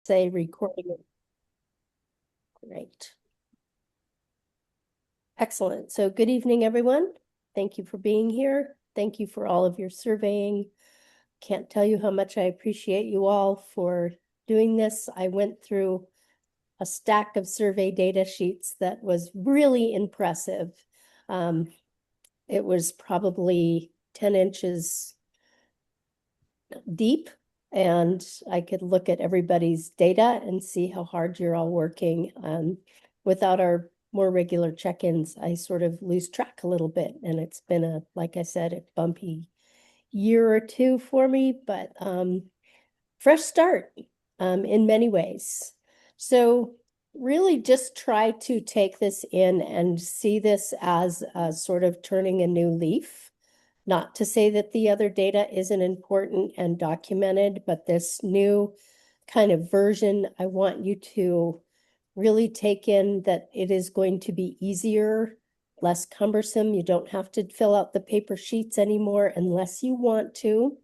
Say recording. Great. Excellent. So good evening, everyone. Thank you for being here. Thank you for all of your surveying. Can't tell you how much I appreciate you all for doing this. I went through a stack of survey data sheets that was really impressive. It was probably 10 inches deep, and I could look at everybody's data and see how hard you're all working. Without our more regular check-ins, I sort of lose track a little bit, and it's been a, like I said, a bumpy year or two for me, but fresh start in many ways. So really just try to take this in and see this as a sort of turning a new leaf. Not to say that the other data isn't important and documented, but this new kind of version, I want you to really take in that it is going to be easier, less cumbersome. You don't have to fill out the paper sheets anymore unless you want to.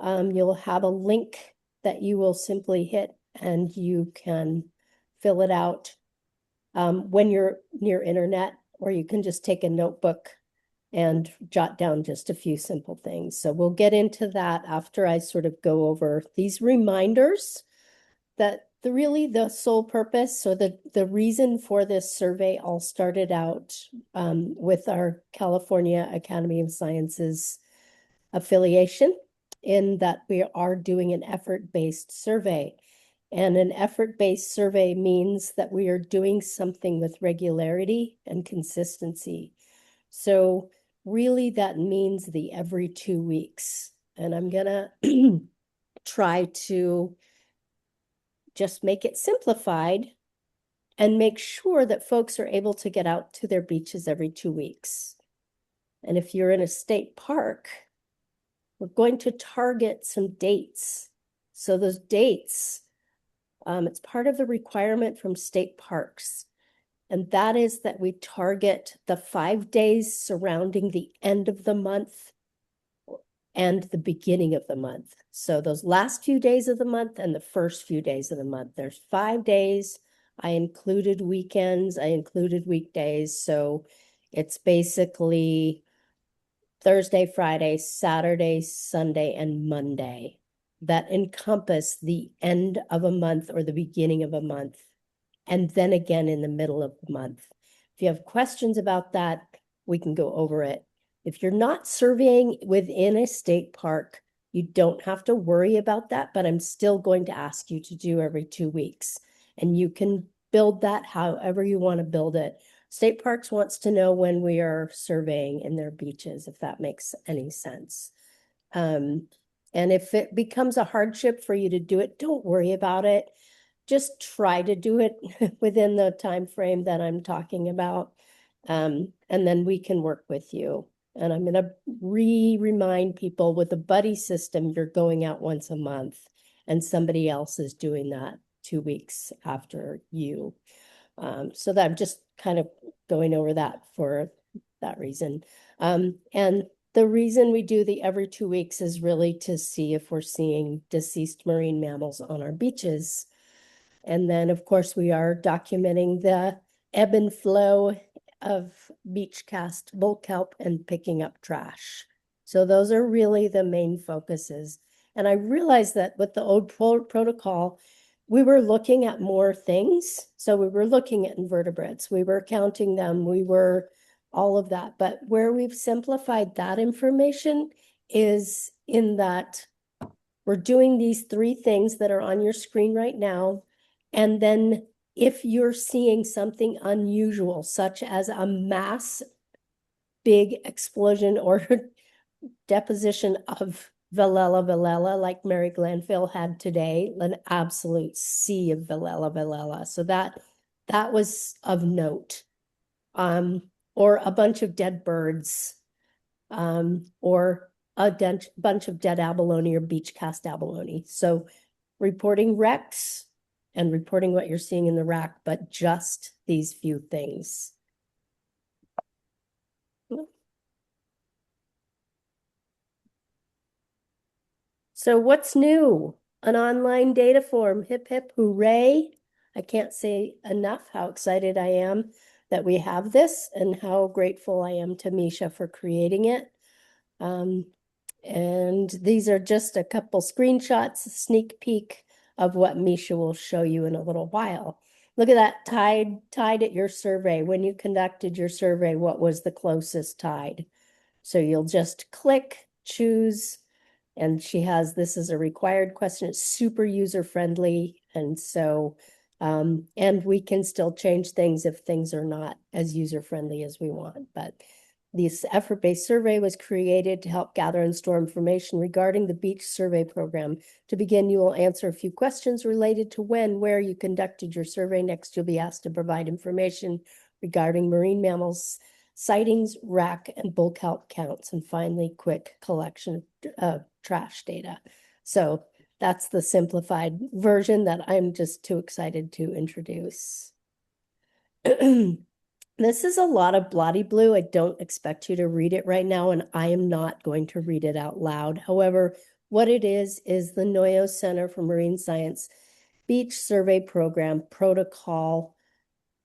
You'll have a link that you will simply hit and you can fill it out when you're near internet, or you can just take a notebook and jot down just a few simple things. So we'll get into that after I sort of go over these reminders that really the sole purpose or the reason for this survey all started out with our California Academy of Sciences affiliation, in that we are doing an effort-based survey. And an effort-based survey means that we are doing something with regularity and consistency. So really that means the every 2 weeks. And I'm gonna try to just make it simplified and make sure that folks are able to get out to their beaches every 2 weeks. And if you're in a state park, we're going to target some dates. So those dates, it's part of the requirement from state parks. And that is that we target the 5 days surrounding the end of the month and the beginning of the month. So those last few days of the month and the first few days of the month, there's 5 days. I included weekends, I included weekdays. So it's basically Thursday, Friday, Saturday, Sunday, and Monday that encompass the end of a month or the beginning of a month, and then again in the middle of the month. If you have questions about that, we can go over it. If you're not surveying within a state park, you don't have to worry about that, but I'm still going to ask you to do every 2 weeks. And you can build that however you want to build it. State Parks wants to know when we are surveying in their beaches, if that makes any sense. And if it becomes a hardship for you to do it, don't worry about it. Just try to do it within the time frame that I'm talking about. And then we can work with you. And I'm going to remind people, with a buddy system, you're going out once a month and somebody else is doing that 2 weeks after you. So that I'm just kind of going over that for that reason. And the reason we do the every 2 weeks is really to see if we're seeing deceased marine mammals on our beaches. And then, of course, we are documenting the ebb and flow of beach cast bull kelp and picking up trash. So those are really the main focuses. And I realized that with the old protocol, we were looking at more things. So we were looking at invertebrates, we were counting them, we were all of that. But where we've simplified that information is in that we're doing these 3 things that are on your screen right now. And then if you're seeing something unusual, such as a mass big explosion or deposition of Velella, like Mary Glanville had today, an absolute sea of Velella. So that was of note. Or a bunch of dead birds, or a bunch of dead abalone or beach cast abalone. So reporting wrecks and reporting what you're seeing in the rack, but just these few things. So what's new? an online data form. Hip, hip, hooray. I can't say enough how excited I am that we have this and how grateful I am to Misha for creating it. And these are just a couple screenshots, a sneak peek of what Misha will show you in a little while. Look at that tide at your survey. When you conducted your survey, what was the closest tide? So you'll just click, choose, and she has, this is a required question. It's super user friendly. And so, and we can still change things if things are not as user friendly as we want. But this effort-based survey was created to help gather and store information regarding the beach survey program. To begin, you will answer a few questions related to when, where you conducted your survey. Next, you'll be asked to provide information regarding marine mammals, sightings, rack, and bull count counts, and finally, quick collection of trash data. So that's the simplified version that I'm just too excited to introduce. This is a lot of bloody blue. I don't expect you to read it right now, and I am not going to read it out loud. However, what it is the Noyo Center for Marine Science Beach Survey Program Protocol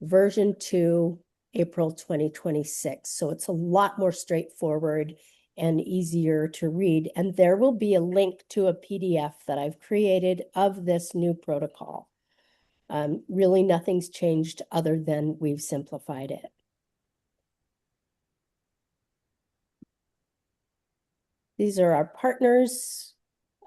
version 2, April 2026. So it's a lot more straightforward and easier to read. And there will be a link to a PDF that I've created of this new protocol. Really, nothing's changed other than we've simplified it. These are our partners.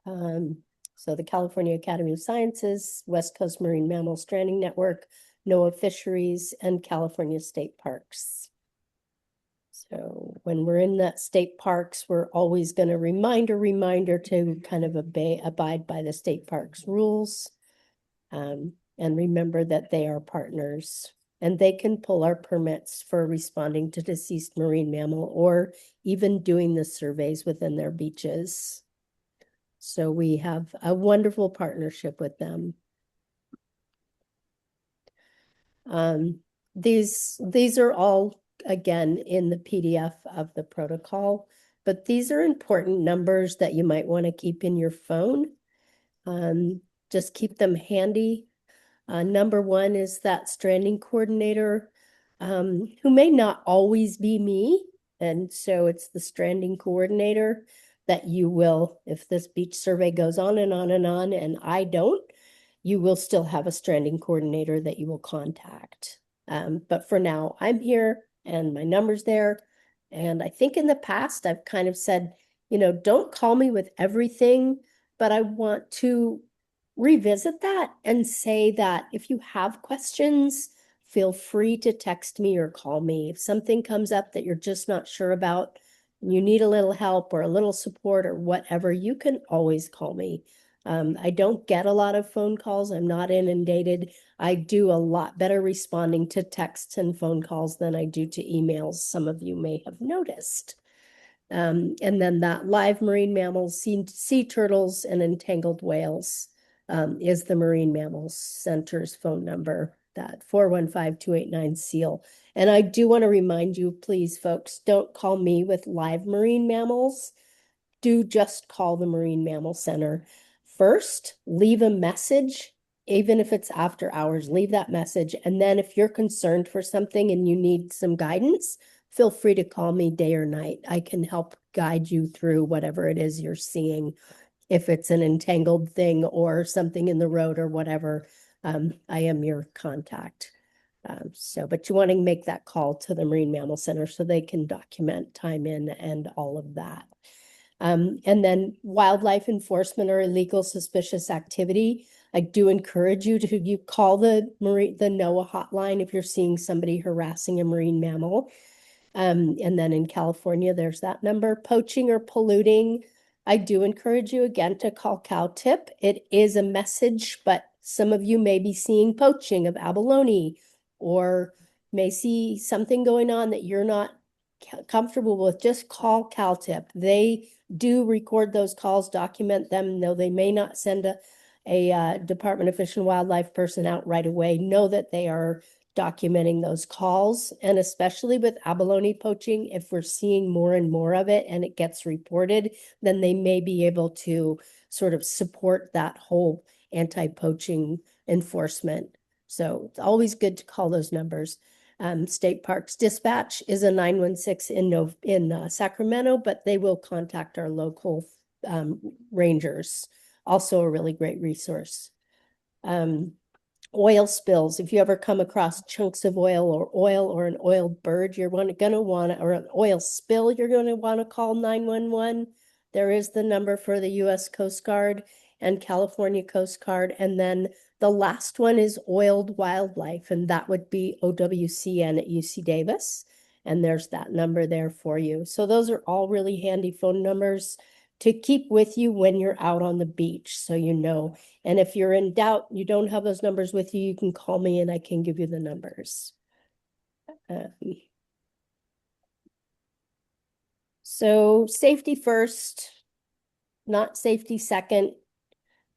So the California Academy of Sciences, West Coast Marine Mammal Stranding Network, NOAA Fisheries, and California State Parks. So when we're in that state parks, we're always going to reminder to kind of abide by the state parks rules. And remember that they are partners and they can pull our permits for responding to deceased marine mammal or even doing the surveys within their beaches. So we have a wonderful partnership with them. These are all, again, in the PDF of the protocol, but these are important numbers that you might want to keep in your phone. Just keep them handy. Number one is that stranding coordinator, who may not always be me. And so it's the stranding coordinator that you will, if this beach survey goes on and on and on, and I don't, you will still have a stranding coordinator that you will contact. But for now, I'm here and my number's there. And I think in the past, I've kind of said, don't call me with everything, but I want to revisit that and say that if you have questions, feel free to text me or call me. If something comes up that you're just not sure about, you need a little help or a little support or whatever, you can always call me. I don't get a lot of phone calls. I'm not inundated. I do a lot better responding to texts and phone calls than I do to emails. Some of you may have noticed. And then that live marine mammals, sea turtles, and entangled whales is the Marine Mammals Center's phone number, that 415-289-SEAL. And I do want to remind you, please, folks, don't call me with live marine mammals. Do just call the Marine Mammal Center first. Leave a message, even if it's after hours, leave that message. And then if you're concerned for something and you need some guidance, feel free to call me day or night. I can help guide you through whatever it is you're seeing. If it's an entangled thing or something in the road or whatever, I am your contact. But you want to make that call to the Marine Mammal Center so they can document time in and all of that. And then wildlife enforcement or illegal suspicious activity. I do encourage you to call the NOAA hotline if you're seeing somebody harassing a marine mammal. And then in California, there's that number. Poaching or polluting, I do encourage you again to call CalTIP. It is a message, but some of you may be seeing poaching of abalone or may see something going on that you're not comfortable with. Just call CalTIP. They do record those calls, document them, though they may not send a Department of Fish and Wildlife person out right away. Know that they are documenting those calls. And especially with abalone poaching, if we're seeing more and more of it and it gets reported, then they may be able to sort of support that whole anti-poaching enforcement. So it's always good to call those numbers. State Parks Dispatch is a 916 in Sacramento, but they will contact our local rangers. Also a really great resource. Oil spills. If you ever come across chunks of oil or an oiled bird, you're going to want to, or an oil spill, you're going to want to call 911. There is the number for the U.S. Coast Guard and California Coast Guard. And then the last one is oiled wildlife, and that would be OWCN at UC Davis. And there's that number there for you. So those are all really handy phone numbers to keep with you when you're out on the beach, so you know. And if you're in doubt, you don't have those numbers with you, you can call me and I can give you the numbers. So safety first, not safety second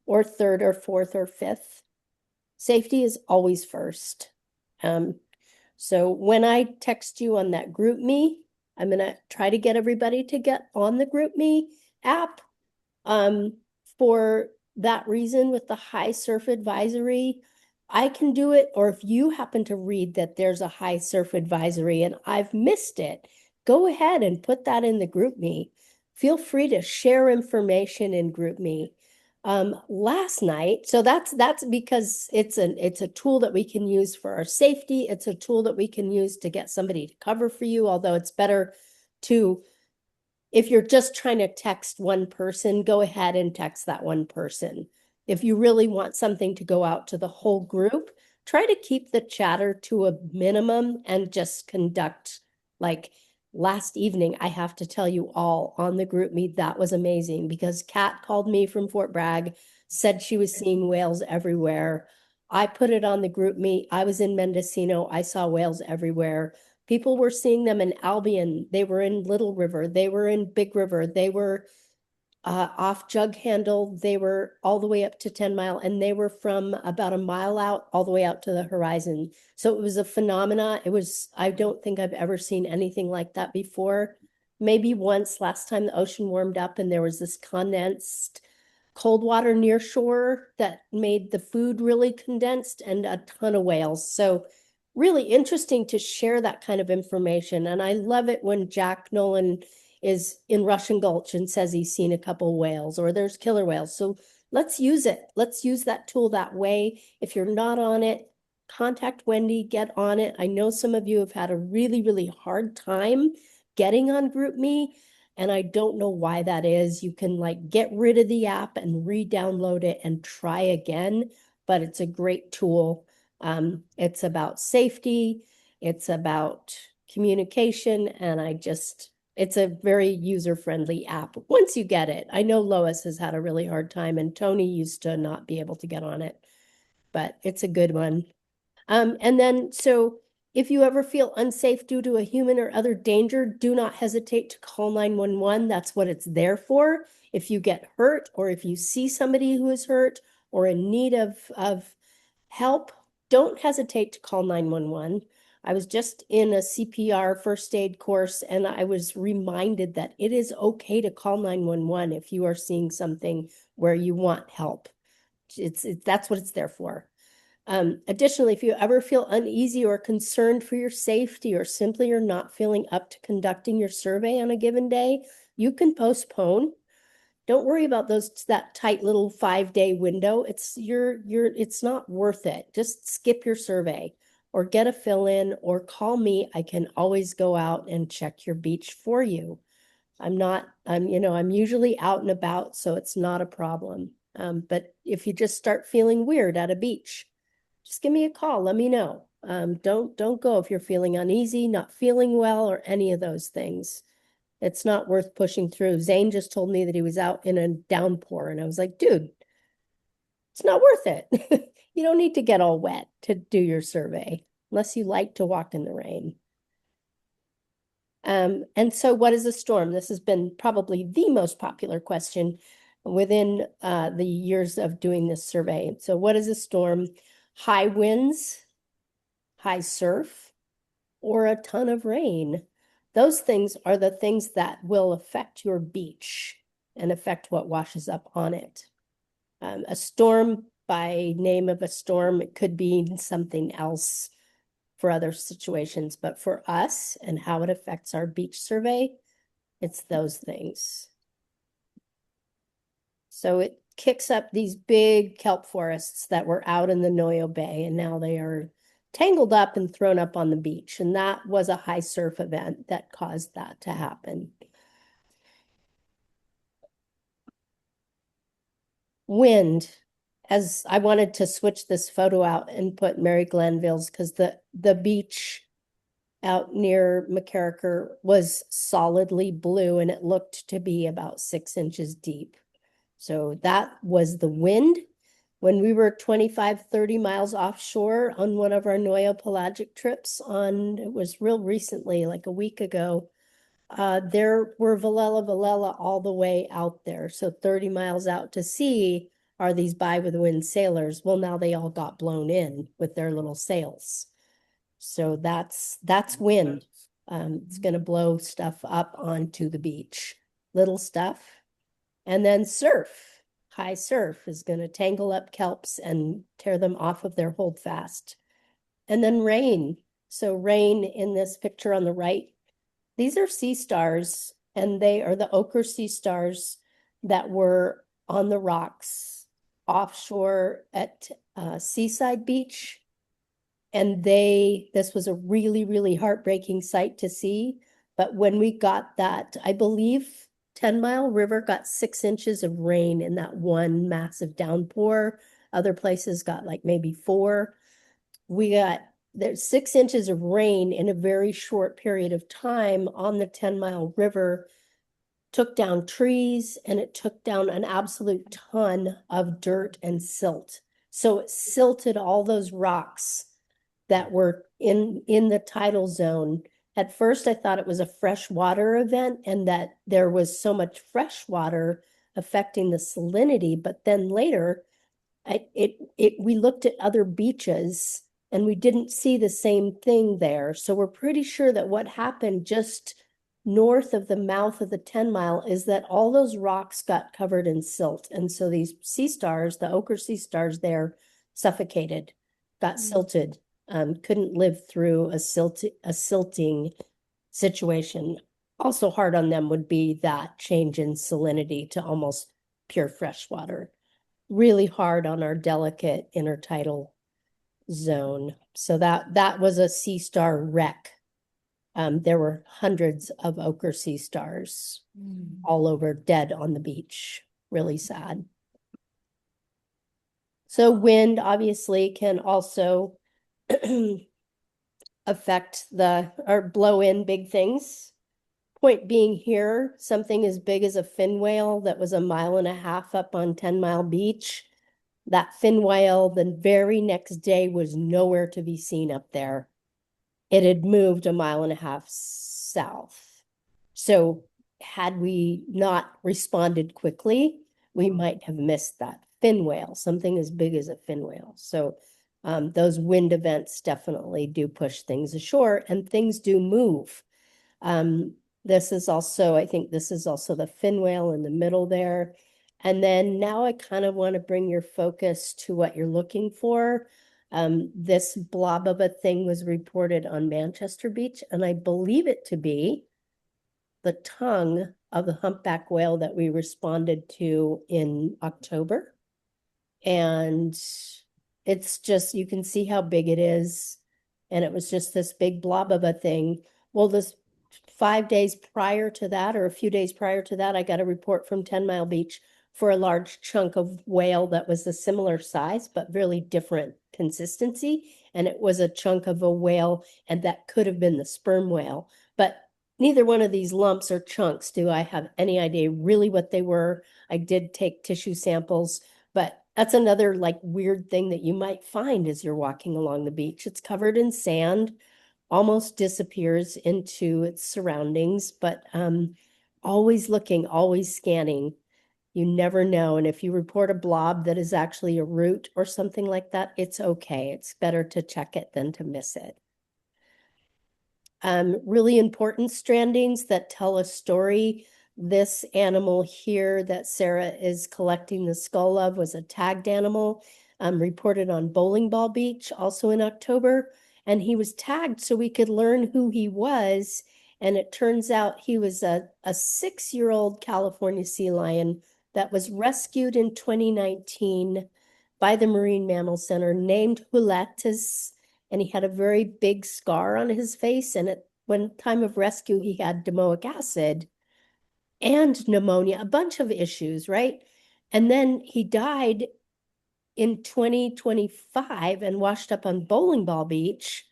or third or fourth or fifth. Safety is always first. So when I text you on that GroupMe, I'm going to try to get everybody to get on the GroupMe app. For that reason, with the high surf advisory, I can do it. Or if you happen to read that there's a high surf advisory and I've missed it, go ahead and put that in the GroupMe. Feel free to share information in GroupMe. Last night, so that's because it's a tool that we can use for our safety. It's a tool that we can use to get somebody to cover for you, although it's better to, if you're just trying to text one person, go ahead and text that one person. If you really want something to go out to the whole group, try to keep the chatter to a minimum and just conduct, like last evening, I have to tell you all on the GroupMe, that was amazing because Kat called me from Fort Bragg, said she was seeing whales everywhere. I put it on the GroupMe. I was in Mendocino. I saw whales everywhere. People were seeing them in Albion. They were in Little River. They were in Big River. They were off Jug Handle. They were all the way up to 10 Mile, and they were from about a mile out all the way out to the horizon. So it was a phenomena. It was, I don't think I've ever seen anything like that before. Maybe once last time the ocean warmed up and there was this condensed cold water near shore that made the food really condensed, and a ton of whales. So really interesting to share that kind of information. And I love it when Jack Nolan is in Russian Gulch and says he's seen a couple whales or there's killer whales. So let's use it. Let's use that tool that way. If you're not on it, contact Wendy, get on it. I know some of you have had a really, really hard time getting on GroupMe, and I don't know why that is. You can like get rid of the app and re-download it and try again, but it's a great tool. It's about safety, it's about communication, and it's a very user-friendly app once you get it. I know Lois has had a really hard time, and Tony used to not be able to get on it, but it's a good one. And then, so if you ever feel unsafe due to a human or other danger, do not hesitate to call 911. That's what it's there for. If you get hurt or if you see somebody who is hurt or in need of help, don't hesitate to call 911. I was just in a CPR first aid course, and I was reminded that it is okay to call 911 if you are seeing something where you want help. That's what it's there for. Additionally, if you ever feel uneasy or concerned for your safety, or simply are not feeling up to conducting your survey on a given day, you can postpone. Don't worry about that tight little 5-day window. It's not worth it. Just skip your survey or get a fill-in or call me. I can always go out and check your beach for you. I'm usually out and about, so it's not a problem. But if you just start feeling weird at a beach, just give me a call. Let me know. Don't go if you're feeling uneasy, not feeling well, or any of those things. It's not worth pushing through. Zane just told me that he was out in a downpour, and I was like, dude, it's not worth it. You don't need to get all wet to do your survey unless you like to walk in the rain. And so what is a storm? This has been probably the most popular question within the years of doing this survey. So what is a storm? High winds, high surf, or a ton of rain. Those things are the things that will affect your beach and affect what washes up on it. A storm, by name of a storm, it could be something else for other situations, but for us and how it affects our beach survey, it's those things. So it kicks up these big kelp forests that were out in the Noyo Bay, and now they are tangled up and thrown up on the beach. And that was a high surf event that caused that to happen. Wind, as I wanted to switch this photo out and put Mary Glanville's, because the beach out near McCarricker was solidly blue and it looked to be about 6 inches deep. So that was the wind. When we were 25, 30 miles offshore on one of our Noyo pelagic trips it was real recently, like a week ago, there were Villela all the way out there. So 30 miles out to sea are these by with the wind sailors. Well, now they all got blown in with their little sails. So that's wind. It's going to blow stuff up onto the beach, little stuff. And then surf, high surf is going to tangle up kelps and tear them off of their holdfast. And then rain. So rain in this picture on the right, these are sea stars, and they are the ochre sea stars that were on the rocks offshore at Seaside Beach. And this was a really, really heartbreaking sight to see. But when we got that, I believe 10 Mile River got 6 inches of rain in that one massive downpour. Other places got like maybe 4. There's 6 inches of rain in a very short period of time on the 10 Mile River, took down trees, and it took down an absolute ton of dirt and silt. So it silted all those rocks that were in the tidal zone. At first, I thought it was a freshwater event and that there was so much fresh water affecting the salinity. But then later, we looked at other beaches and we didn't see the same thing there. So we're pretty sure that what happened just north of the mouth of the 10 Mile is that all those rocks got covered in silt. And so these sea stars, the ochre sea stars there, suffocated, got silted. Couldn't live through a silting situation. Also hard on them would be that change in salinity to almost pure freshwater. Really hard on our delicate intertidal zone. So that was a sea star wreck. There were hundreds of ochre sea stars all over, dead on the beach. Really sad. So wind obviously can also affect or blow in big things. Point being here, something as big as a fin whale that was 1.5 miles up on 10 Mile Beach. That fin whale the very next day was nowhere to be seen up there. It had moved 1.5 miles south. So had we not responded quickly, we might have missed that fin whale, something as big as a fin whale. So those wind events definitely do push things ashore, and things do move. This is also, I think this is also the fin whale in the middle there. And then now I kind of want to bring your focus to what you're looking for. This blob of a thing was reported on Manchester Beach, and I believe it to be the tongue of the humpback whale that we responded to in October. And it's just, you can see how big it is. And it was just this big blob of a thing. Well, this 5 days prior to that, or a few days prior to that, I got a report from 10 Mile Beach for a large chunk of whale that was a similar size, but really different consistency. And it was a chunk of a whale, and that could have been the sperm whale. But neither one of these lumps or chunks do I have any idea really what they were. I did take tissue samples, but that's another like weird thing that you might find as you're walking along the beach. It's covered in sand, almost disappears into its surroundings, but always looking, always scanning. You never know. And if you report a blob that is actually a root or something like that, it's okay. It's better to check it than to miss it. Really important strandings that tell a story. This animal here that Sarah is collecting the skull of was a tagged animal, reported on Bowling Ball Beach also in October. And he was tagged so we could learn who he was. And it turns out he was a 6-year-old California sea lion that was rescued in 2019 by the Marine Mammal Center, named Huletus, and he had a very big scar on his face. And at when time of rescue, he had domoic acid and pneumonia, a bunch of issues, right? And then he died in 2025 and washed up on Bowling Ball Beach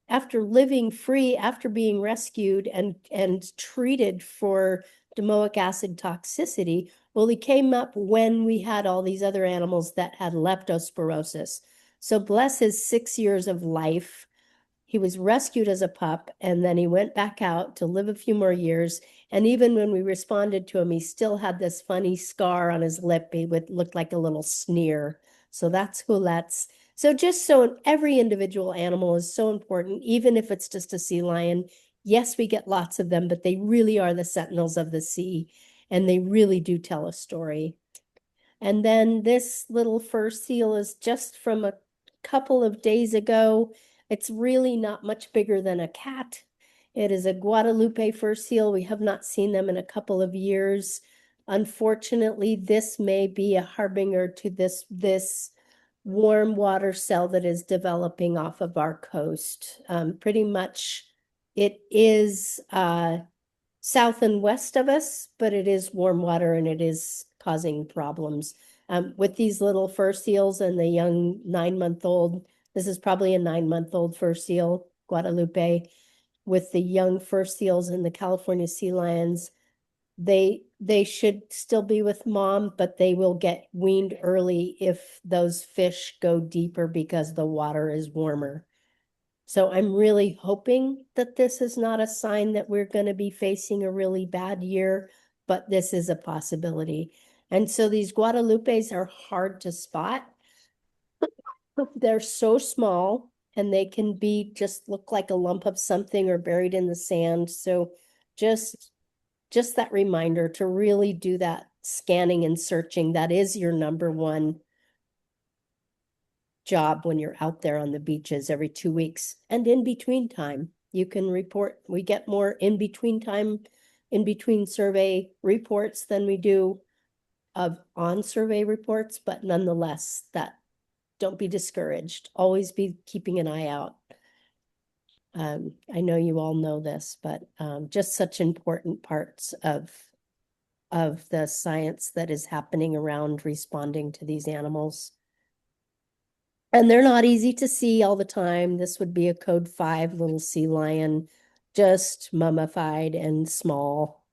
after living free, after being rescued and treated for domoic acid toxicity. Well, he came up when we had all these other animals that had leptospirosis. So bless his 6 years of life. He was rescued as a pup, and then he went back out to live a few more years. And even when we responded to him, he still had this funny scar on his lip. He would look like a little sneer. So that's Hulet's. So just so every individual animal is so important, even if it's just a sea lion. Yes, we get lots of them, but they really are the sentinels of the sea, and they really do tell a story. And then this little fur seal is just from a couple of days ago. It's really not much bigger than a cat. It is a Guadalupe fur seal. We have not seen them in a couple of years. Unfortunately, this may be a harbinger to this warm water cell that is developing off of our coast. Pretty much it is south and west of us, but it is warm water and it is causing problems. With these little fur seals and the young 9-month-old, this is probably a 9-month-old fur seal, Guadalupe. With the young fur seals and the California sea lions, they should still be with mom, but they will get weaned early if those fish go deeper because the water is warmer. So I'm really hoping that this is not a sign that we're going to be facing a really bad year, but this is a possibility. And so these Guadalupes are hard to spot. They're so small and they can be just look like a lump of something or buried in the sand. So just that reminder to really do that scanning and searching. That is your number one job when you're out there on the beaches every 2 weeks. And in between time, you can report. We get more in between time, in between survey reports than we do of on survey reports, but nonetheless, that don't be discouraged. Always be keeping an eye out. I know you all know this, but just such important parts of the science that is happening around responding to these animals. And they're not easy to see all the time. This would be a code 5 little sea lion, just mummified and small.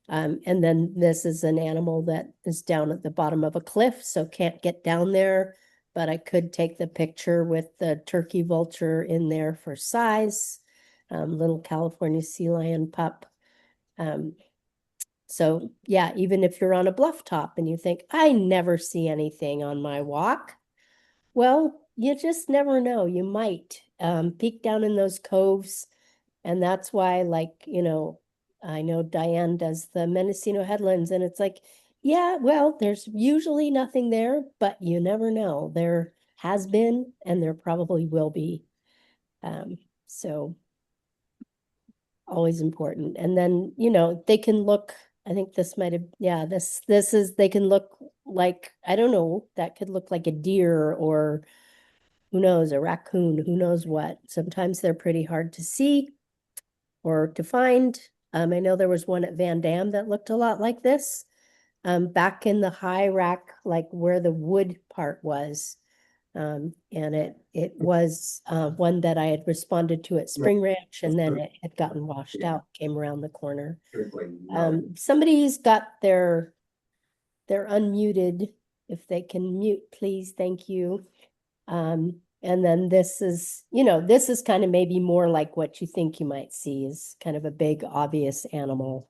And then this is an animal that is down at the bottom of a cliff, so can't get down there. But I could take the picture with the turkey vulture in there for size. Little California sea lion pup. So yeah, even if you're on a bluff top and you think, I never see anything on my walk, well, you just never know. You might peek down in those coves. And that's why, like, I know Diane does the Mendocino headlands, and it's like, yeah, well, there's usually nothing there, but you never know. There has been, and there probably will be. So always important. And then, they can look, I think this might have, yeah, this is, they can look like, I don't know, that could look like a deer or who knows, a raccoon, who knows what. Sometimes they're pretty hard to see or to find. I know there was one at Van Dam that looked a lot like this. Back in the high rack, like where the wood part was. And it was one that I had responded to at Spring Ranch, and then it had gotten washed out, came around the corner. Somebody's got they're unmuted. If they can mute, please, thank you. And then this is kind of maybe more like what you think you might see is kind of a big, obvious animal,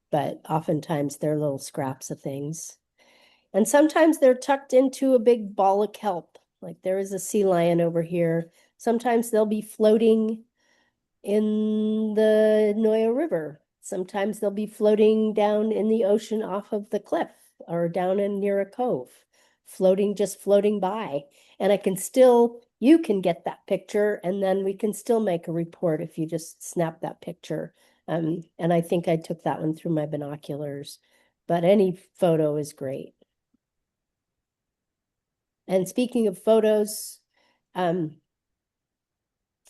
but oftentimes they're little scraps of things. And sometimes they're tucked into a big ball of kelp. Like there is a sea lion over here. Sometimes they'll be floating in the Noyo River. Sometimes they'll be floating down in the ocean off of the cliff or down in near a cove, floating, just floating by. And I can still, you can get that picture and then we can still make a report if you just snap that picture. And I think I took that one through my binoculars, but any photo is great. And speaking of photos, throw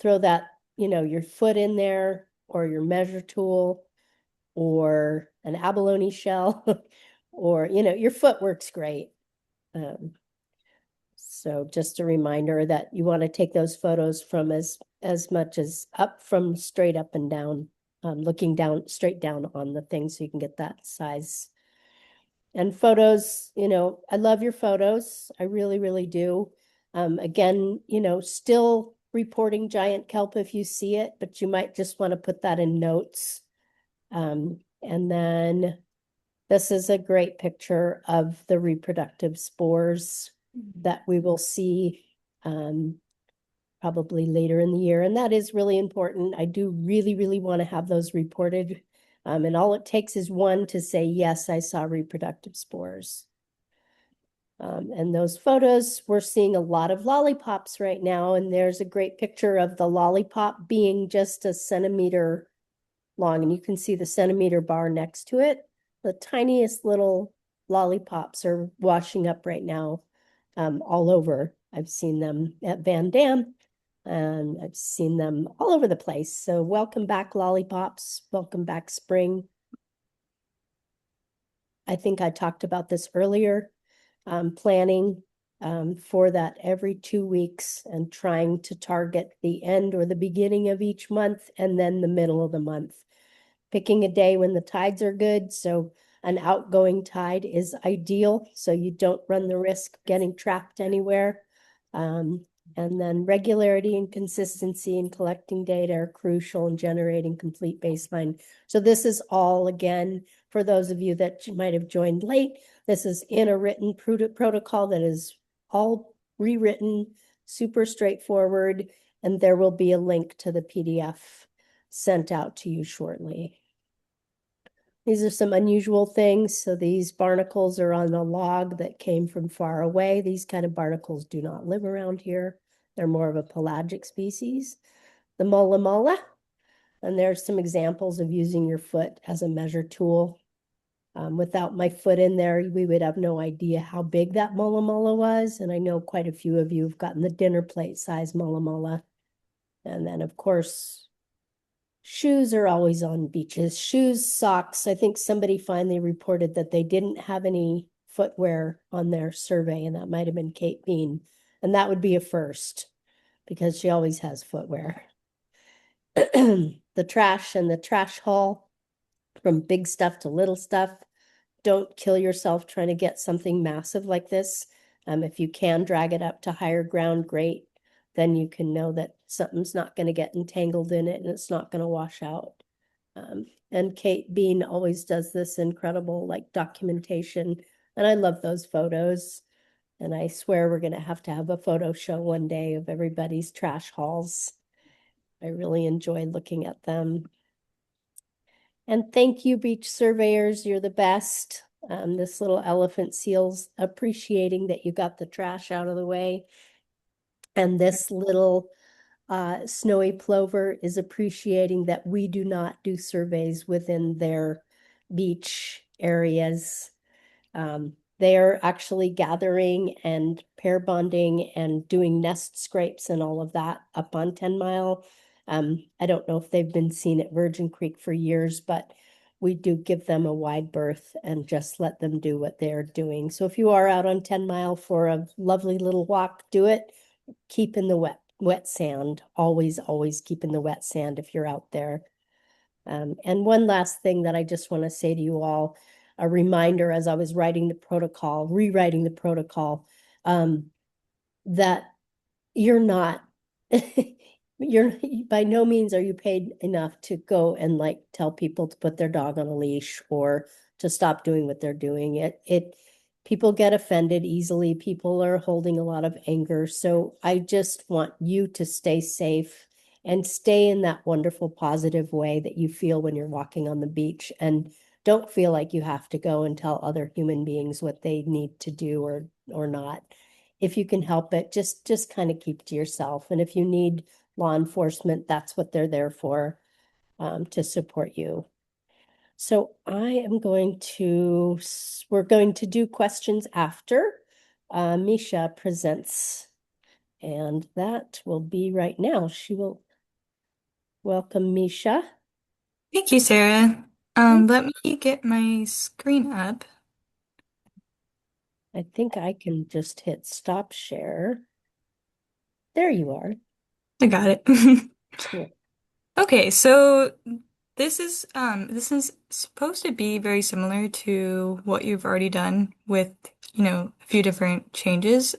that, your foot in there or your measure tool or an abalone shell or, your foot works great. So just a reminder that you want to take those photos from as much as up from straight up and down, looking down, straight down on the thing so you can get that size. And photos, I love your photos. I really, really do. Again, still reporting giant kelp if you see it, but you might just want to put that in notes. And then this is a great picture of the reproductive spores that we will see probably later in the year. And that is really important. I do really, really want to have those reported. And all it takes is one to say, yes, I saw reproductive spores. And those photos, we're seeing a lot of lollipops right now. And there's a great picture of the lollipop being just a centimeter long. And you can see the centimeter bar next to it. The tiniest little lollipops are washing up right now all over. I've seen them at Van Dam and I've seen them all over the place. So welcome back, lollipops. Welcome back, spring. I think I talked about this earlier, planning for that every 2 weeks and trying to target the end or the beginning of each month and then the middle of the month. Picking a day when the tides are good. So an outgoing tide is ideal. So you don't run the risk of getting trapped anywhere. And then regularity and consistency in collecting data are crucial in generating complete baseline. So this is all, again, for those of you that might have joined late, this is in a written protocol that is all rewritten, super straightforward, and there will be a link to the PDF sent out to you shortly. These are some unusual things. So these barnacles are on a log that came from far away. These kind of barnacles do not live around here. They're more of a pelagic species. The mola mola, and there's some examples of using your foot as a measure tool. Without my foot in there, we would have no idea how big that mola mola was. And I know quite a few of you have gotten the dinner plate size mola mola. And then, of course, shoes are always on beaches. Shoes, socks. I think somebody finally reported that they didn't have any footwear on their survey, and that might have been Kate Bean. And that would be a first because she always has footwear. The trash and the trash haul, from big stuff to little stuff. Don't kill yourself trying to get something massive like this. If you can drag it up to higher ground, great. Then you can know that something's not going to get entangled in it and it's not going to wash out. And Kate Bean always does this incredible documentation. And I love those photos. And I swear we're going to have a photo show one day of everybody's trash hauls. I really enjoy looking at them. And thank you, beach surveyors. You're the best. This little elephant seal's appreciating that you got the trash out of the way. And this little snowy plover is appreciating that we do not do surveys within their beach areas. They are actually gathering and pair bonding and doing nest scrapes and all of that up on 10 Mile. I don't know if they've been seen at Virgin Creek for years, but we do give them a wide berth and just let them do what they're doing. So if you are out on 10 Mile for a lovely little walk, do it. Keep in the wet sand. Always, always keep in the wet sand if you're out there. And one last thing that I just want to say to you all, a reminder as I was rewriting the protocol, that you're not, you're by no means are you paid enough to go and tell people to put their dog on a leash or to stop doing what they're doing. people get offended easily. People are holding a lot of anger. So I just want you to stay safe and stay in that wonderful, positive way that you feel when you're walking on the beach. And don't feel like you have to go and tell other human beings what they need to do or not. If you can help it, just kind of keep to yourself. And if you need law enforcement, that's what they're there for, to support you. So we're going to do questions after Misha presents, and that will be right now. She will welcome Misha. Thank you, Sarah. Let me get my screen up. I think I can just hit stop share. There you are. I got it. Cool. Okay, so this is supposed to be very similar to what you've already done with, a few different changes.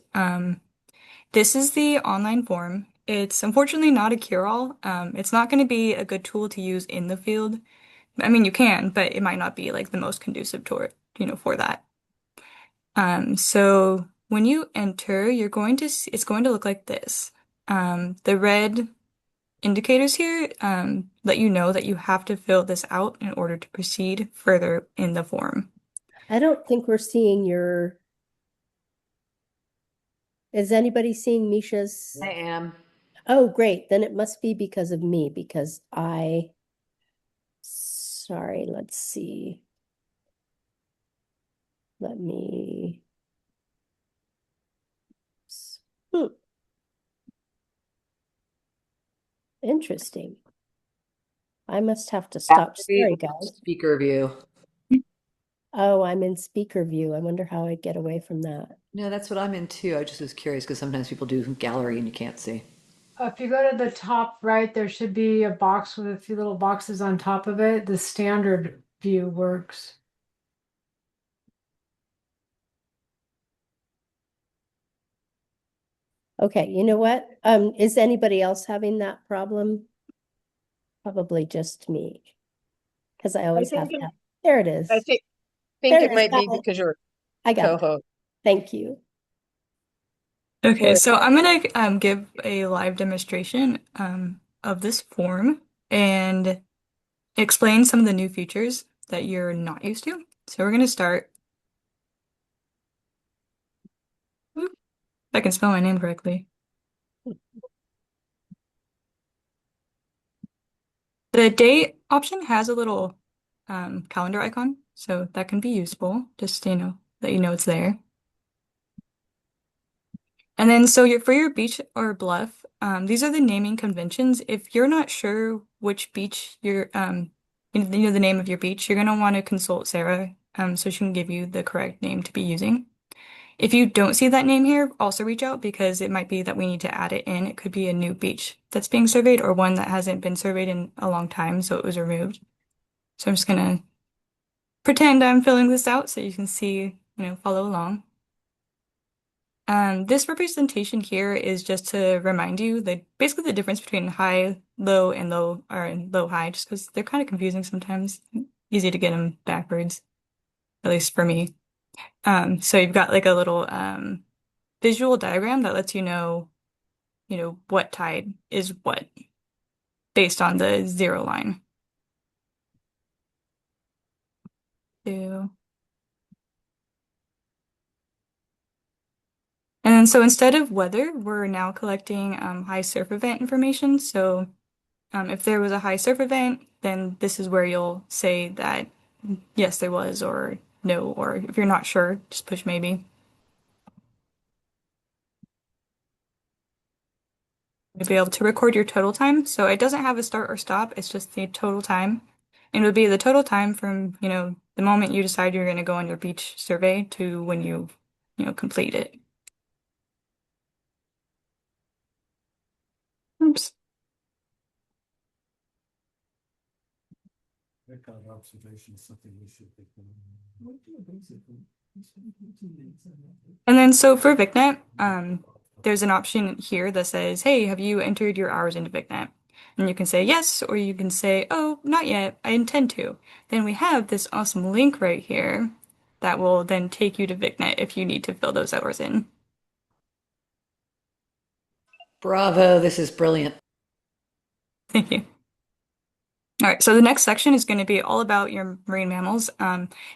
This is the online form. It's unfortunately not a cure-all. It's not going to be a good tool to use in the field. I mean, you can, but it might not be like the most conducive toward, for that. So when you enter, it's going to look like this. The red indicators here, let you know that you have to fill this out in order to proceed further in the form. I don't think we're seeing your, is anybody seeing Misha's? I am. Oh, great. Then it must be because of me, because sorry, let's see. Let me, hmm, interesting. I must have to stop. Activate Sorry, guys. speaker view. Oh, I'm in speaker view. I wonder how I'd get away from that. No, that's what I'm in too. I just was curious because sometimes people do gallery and you can't see. If you go to the top right, there should be a box with a few little boxes on top of it. The standard view works. Okay, you know what? Is anybody else having that problem? Probably just me, because I I always have think it, that. There it I is. think There it it is. might Got be it. because you're I got it. co-host. Thank you. Okay, Or so I'm gonna give a live demonstration of this form and explain some of the new features that you're not used to. So we're gonna start. Oop, if I can spell my name correctly. The date option has a little calendar icon, so that can be useful, just that you know it's there. And then so for your beach or bluff, these are the naming conventions. If you're not sure which beach you know the name of your beach, you're gonna want to consult Sarah, so she can give you the correct name to be using. If you don't see that name here, also reach out because it might be that we need to add it in. It could be a new beach that's being surveyed or one that hasn't been surveyed in a long time, so it was removed. So I'm just gonna pretend I'm filling this out so you can see, follow along. This representation here is just to remind you that basically the difference between high, low, and low, or low, high, just because they're kind of confusing sometimes. Easy to get them backwards, at least for me. So you've got like a little visual diagram that lets what tide is what based on the zero line. Two. And then so instead of weather, we're now collecting high surf event information. So if there was a high surf event, then this is where you'll say that yes, there was, or no, or if you're not sure, just push maybe. You'll be able to record your total time. So it doesn't have a start or stop, it's just the total time. And it would be the total time from, the moment you decide you're going to go on your beach survey to when complete it. Oops. That kind of observation is something we should think And then so for VicNet, there's an option here that says, hey, have you entered your hours into VicNet? And you can say yes, or you can say, oh, not yet, I intend to. Then we have this awesome link right here that will then take you to VicNet if you need to fill those hours in. Bravo, this is brilliant. Thank you. All right, so the next section is going to be all about your marine mammals.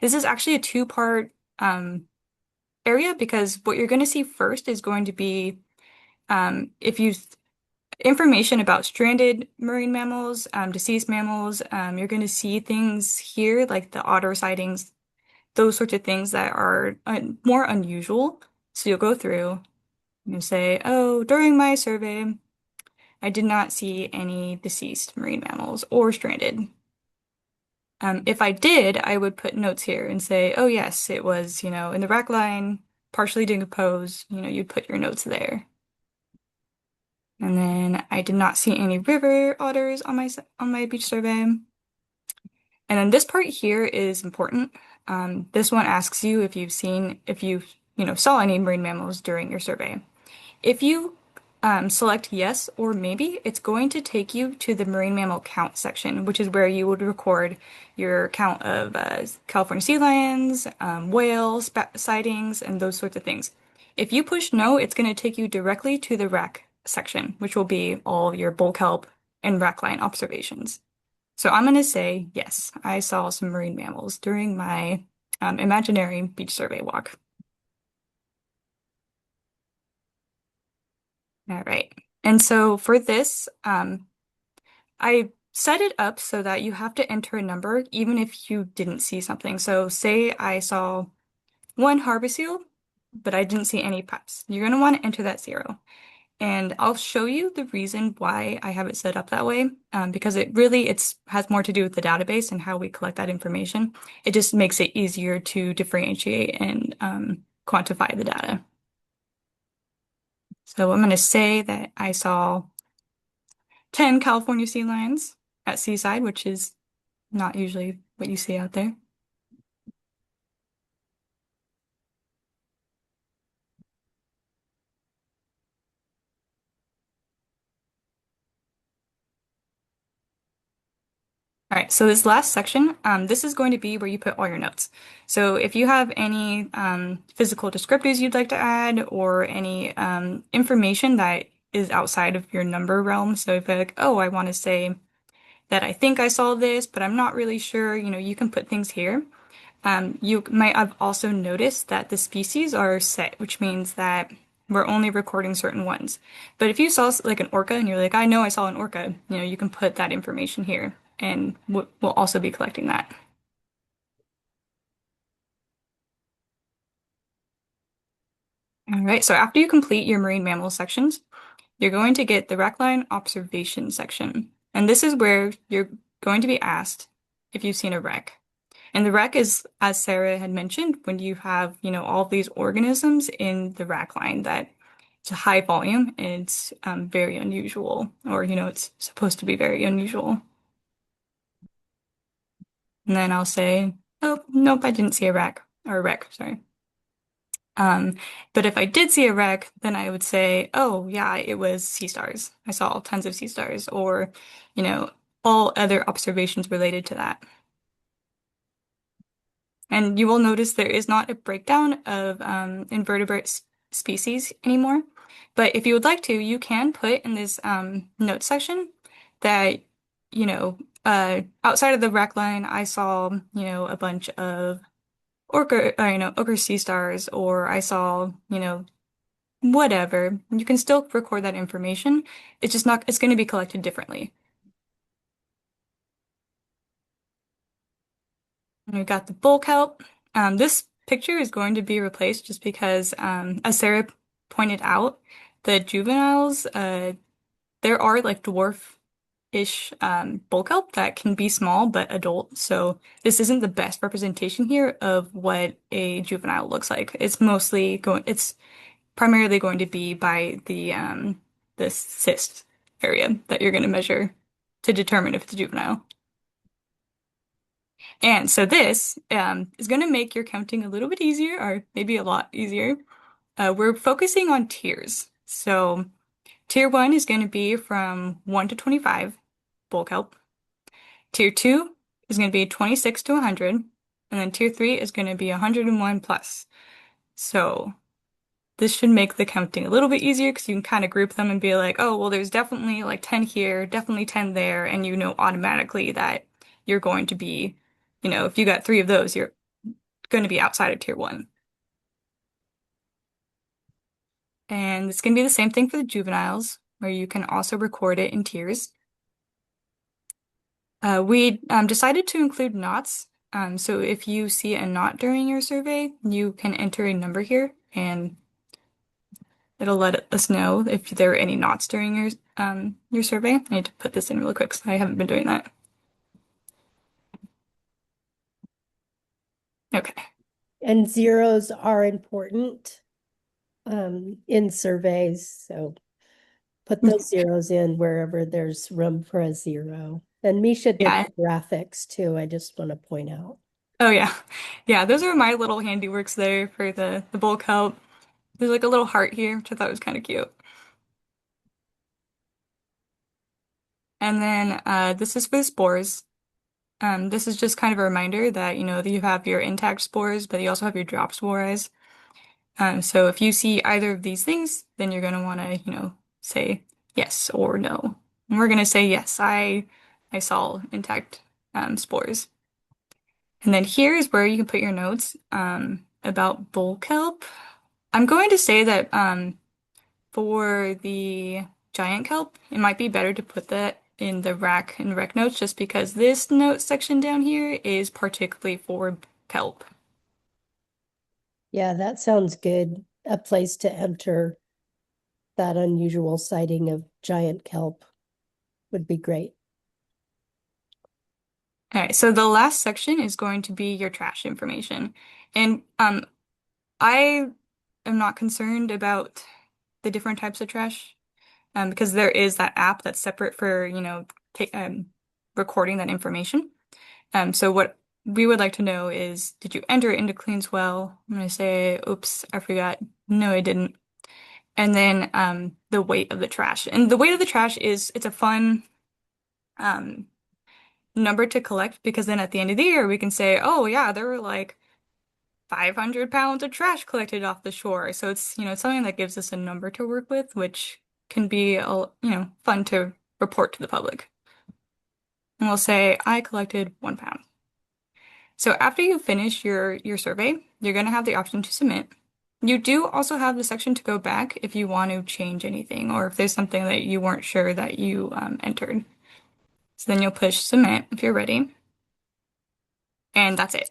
This is actually a two-part area because what you're going to see first is going to be if you information about stranded marine mammals, deceased mammals. You're going to see things here like the otter sightings, those sorts of things that are more unusual. So you'll go through and say, oh, during my survey, I did not see any deceased marine mammals or stranded. If I did, I would put notes here and say, oh, yes, it was, in the wreck line, partially decomposed, you'd put your notes there. And then I did not see any river otters on my beach survey. And then this part here is important. This one asks you if you saw any marine mammals during your survey. If you select yes or maybe, it's going to take you to the marine mammal count section, which is where you would record your count of California sea lions, whales, sightings, and those sorts of things. If you push no, it's going to take you directly to the wreck section, which will be all your bull kelp and wreck line observations. So I'm going to say yes, I saw some marine mammals during my imaginary beach survey walk. All right. And so for this, I set it up so that you have to enter a number even if you didn't see something. So say I saw one harbor seal, but I didn't see any pups. You're going to want to enter that 0. And I'll show you the reason why I have it set up that way, because it has more to do with the database and how we collect that information. It just makes it easier to differentiate and quantify the data. So I'm going to say that I saw 10 California sea lions at Seaside, which is not usually what you see out there. All right, so this last section, this is going to be where you put all your notes. So if you have any physical descriptors you'd like to add or any information that is outside of your number realm, so if you're like, oh, I want to say that I think I saw this, but I'm not really sure, you can put things here. You might have also noticed that the species are set, which means that we're only recording certain ones. But if you saw like an orca and you're like, I know I saw an orca, you can put that information here and we'll also be collecting that. All right, so after you complete your marine mammal sections, you're going to get the wreckline observation section. And this is where you're going to be asked if you've seen a wreck. And the wreck is, as Sarah had mentioned, when you have, all of these organisms in the rack line that it's a high volume and it's very unusual, or, it's supposed to be very unusual. And then I'll say, oh, nope, I didn't see a wreck, or a wreck, sorry. But if I did see a wreck, then I would say, oh, yeah, it was sea stars. I saw tons of sea stars, or, all other observations related to that. And you will notice there is not a breakdown of invertebrate species anymore. But if you would like to, you can put in this note section that, outside of the wreck line, I saw, a bunch of ochre sea stars, or I saw, whatever. You can still record that information. It's just not, it's going to be collected differently. And we've got the bull kelp. This picture is going to be replaced just because, as Sarah pointed out, the juveniles, there are like dwarf-ish bull kelp that can be small but adult. So this isn't the best representation here of what a juvenile looks like. It's primarily going to be by the cyst area that you're going to measure to determine if it's a juvenile. And so this is going to make your counting a little bit easier, or maybe a lot easier. We're focusing on tiers. So tier 1 is going to be from 1 to 25 bull kelp. Tier 2 is going to be 26 to 100. And then tier 3 is going to be 101 plus. So this should make the counting a little bit easier because you can kind of group them and be like, oh, well, there's definitely like 10 here, definitely 10 there, and you know automatically that you're going to be, if you got 3 of those, you're going to be outside of tier 1. And it's going to be the same thing for the juveniles, where you can also record it in tiers. We decided to include knots. So if you see a knot during your survey, you can enter a number here, and it'll let us know if there are any knots during your survey. I need to put this in really quick because I haven't been doing that. Okay. And zeros are important in surveys, so put those zeros in wherever there's room for a zero. And Misha did Yeah. the graphics too, I just want to point out. Oh yeah. Yeah, those are my little handiworks there for the bulk help. There's like a little heart here, which I thought was kind of cute. And then this is for the spores. This is just kind of a reminder that, that you have your intact spores, but you also have your drop spores. So if you see either of these things, then you're going to want to, say yes or no. And we're going to say yes, I saw intact spores. And then here is where you can put your notes about bull kelp. I'm going to say that for the giant kelp, it might be better to put that in the rack and rec notes just because this note section down here is particularly for kelp. Yeah, that sounds good. A place to enter that unusual sighting of giant kelp would be great. All right, so the last section is going to be your trash information. And I am not concerned about the different types of trash because there is that app that's separate for, recording that information. So what we would like to know is, did you enter it into CleanSwell? I'm going to say, oops, I forgot. No, I didn't. And then the weight of the trash. And the weight of the trash it's a fun um, number to collect because then at the end of the year we can say, oh yeah, there were like 500 pounds of trash collected off the shore. So it's something that gives us a number to work with, which can be fun to report to the public. And we'll say I collected 1 pound. So after you finish your survey, you're going to have the option to submit. You do also have the section to go back if you want to change anything or if there's something that you weren't sure that you entered. So then you'll push submit if you're ready. And that's it.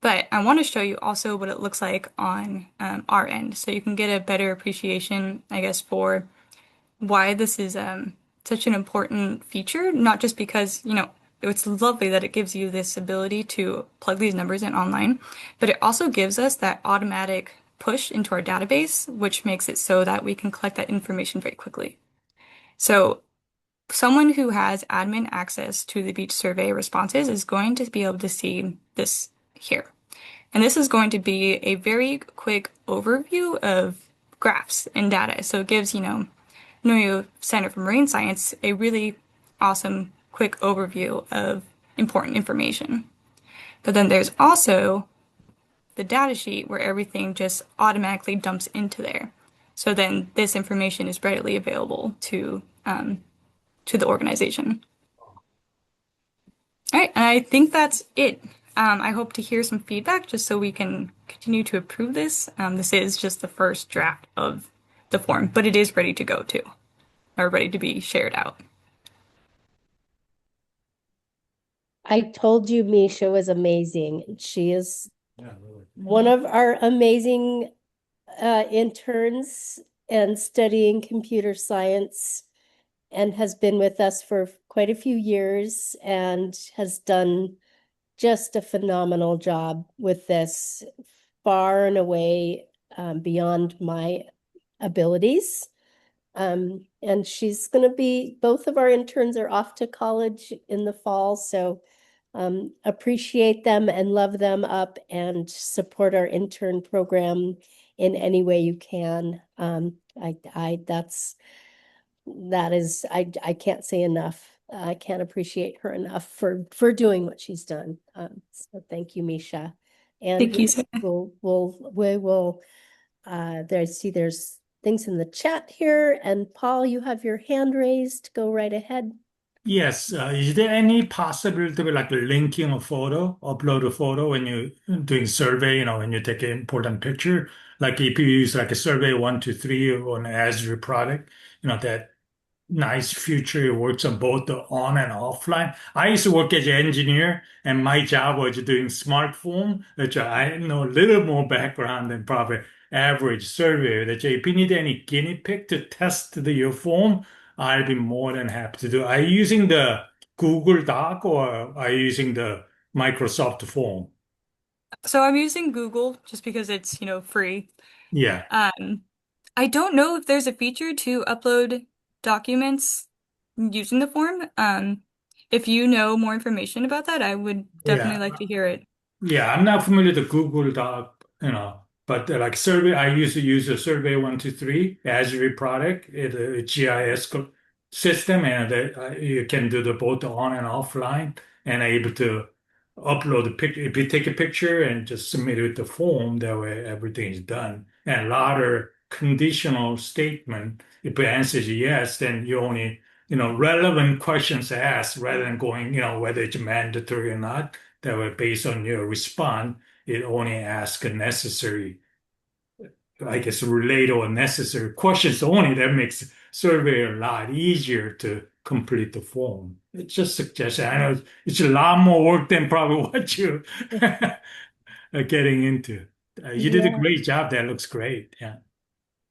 But I want to show you also what it looks like on our end so you can get a better appreciation, I guess, for why this is such an important feature, not just because, it's lovely that it gives you this ability to plug these numbers in online, but it also gives us that automatic push into our database, which makes it so that we can collect that information very quickly. So someone who has admin access to the beach survey responses is going to be able to see this here. And this is going to be a very quick overview of graphs and data. So it gives, Noyo Center for Marine Science a really awesome quick overview of important information. But then there's also the data sheet where everything just automatically dumps into there. So then this information is readily available to the organization. All right, and I think that's it. I hope to hear some feedback just so we can continue to improve this. This is just the first draft of the form, but it is ready to go too, or ready to be shared out. I told you Misha was amazing. She is Yeah, really. one of our amazing interns and studying computer science and has been with us for quite a few years and has done just a phenomenal job with this, far and away beyond my abilities. And she's going to be, both of our interns are off to college in the fall, so appreciate them and love them up and support our intern program in any way you can. I can't say enough I can't appreciate her enough for doing what she's done. So thank you, Misha. And Thank you, yes, Sarah. we will there's things in the chat here, and Paul, you have your hand raised. Go right ahead. Yes, is there any possibility of like linking a photo, upload a photo when you're doing survey, when you take an important picture? Like if you use like a survey 123 on Azure product, that nice feature. It works on both the on and offline. I used to work as an engineer, and my job was doing smartphone, which I know a little more background than probably average surveyor. That if you need any guinea pig to test your phone, I'd be more than happy to do. Are you using the Google Doc or are you using the Microsoft phone? So I'm using Google just because it's, free. Yeah. Um, I don't know if there's a feature to upload documents using the form. If you know more information about that, I would definitely Yeah. like to hear it. Yeah, I'm not familiar with the Google Doc, but like survey, I used to use the Survey 123 Azure product, a GIS system, and you can do the both on and offline, and able to upload the picture. If you take a picture and just submit it with the form, that way everything is done. And a lot of conditional statement. If it answers yes, then you only, relevant questions asked rather than going, whether it's mandatory or not that way based on your response, it only asks necessary, I guess, relate or necessary questions only. That makes survey a lot easier to complete the form. It's just suggestion. I know it's a lot more work than probably what you are getting into. You did a Yeah. great job. That looks great. Yeah.